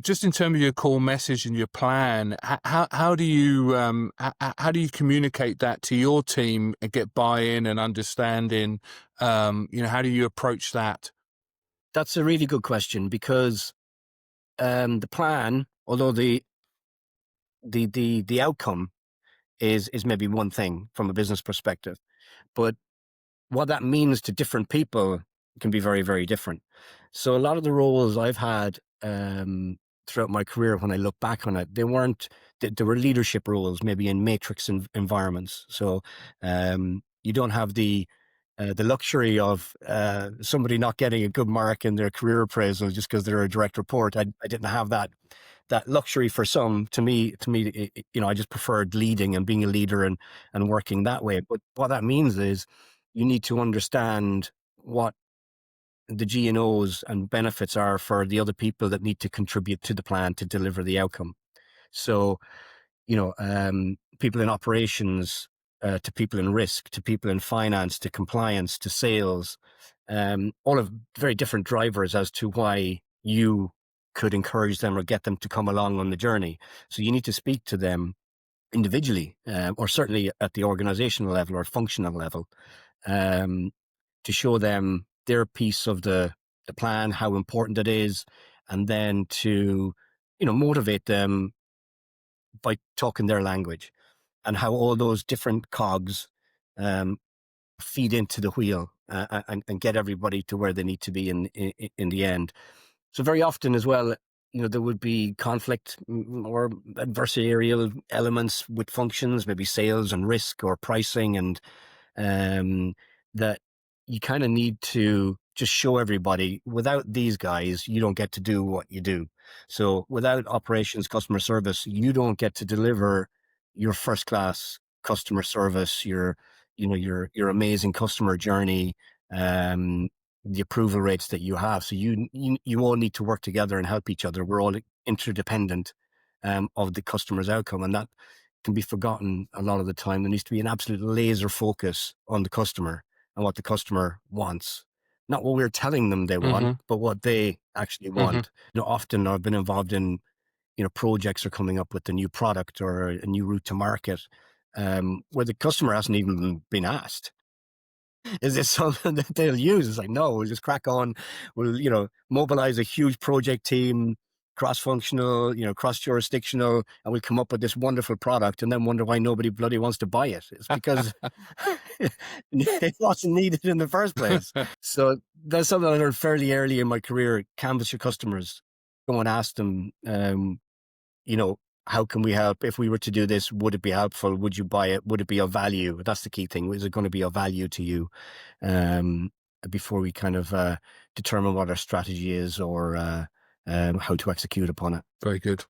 just in terms of your core message and your plan, how do you communicate that to your team and get buy-in and understanding? How do you approach that? That's a really good question because the plan, although the outcome is maybe one thing from a business perspective, but what that means to different people can be very, very different. So a lot of the roles I've had throughout my career, when I look back on it, there were leadership roles, maybe in matrix environments. So you don't have the luxury of somebody not getting a good mark in their career appraisal just because they're a direct report. I didn't have that luxury for some. To me, I just preferred leading and being a leader and working that way. But what that means is you need to understand what the G&Os and benefits are for the other people that need to contribute to the plan to deliver the outcome. So, people in operations, to people in risk, to people in finance, to compliance, to sales, all of very different drivers as to why you could encourage them or get them to come along on the journey. So you need to speak to them individually, or certainly at the organizational level or functional level, um, to show them their piece of the plan, how important it is, and then to, motivate them by talking their language and how all those different cogs um, feed into the wheel, and get everybody to where they need to be in the end. So very often as well, there would be conflict, or adversarial elements with functions, maybe sales and risk or pricing, and um, that you kind of need to just show everybody, without these guys, you don't get to do what you do. So without operations, customer service, you don't get to deliver your first class customer service, your amazing customer journey, um, the approval rates that you have. So you all need to work together and help each other. We're all interdependent of the customer's outcome, and that can be forgotten a lot of the time. There needs to be an absolute laser focus on the customer and what the customer wants. Not what we're telling them they want, Hmm. but what they actually Hmm. want. Often I've been involved in, projects are coming up with a new product or a new route to market, where the customer hasn't even been asked. Is this something that they'll use? It's like, no, we'll just crack on. We'll, mobilize a huge project team, cross-functional, cross-jurisdictional, and we'll come up with this wonderful product and then wonder why nobody bloody wants to buy it. It's because it wasn't needed in the first place. So that's something I learned fairly early in my career. Canvass your customers. Go and ask them, you know, how can we help? If we were to do this, would it be helpful? Would you buy it? Would it be of value? That's the key thing. Is it going to be of value to you? Um, Before we kind of determine what our strategy is, or how to execute upon it. Very good.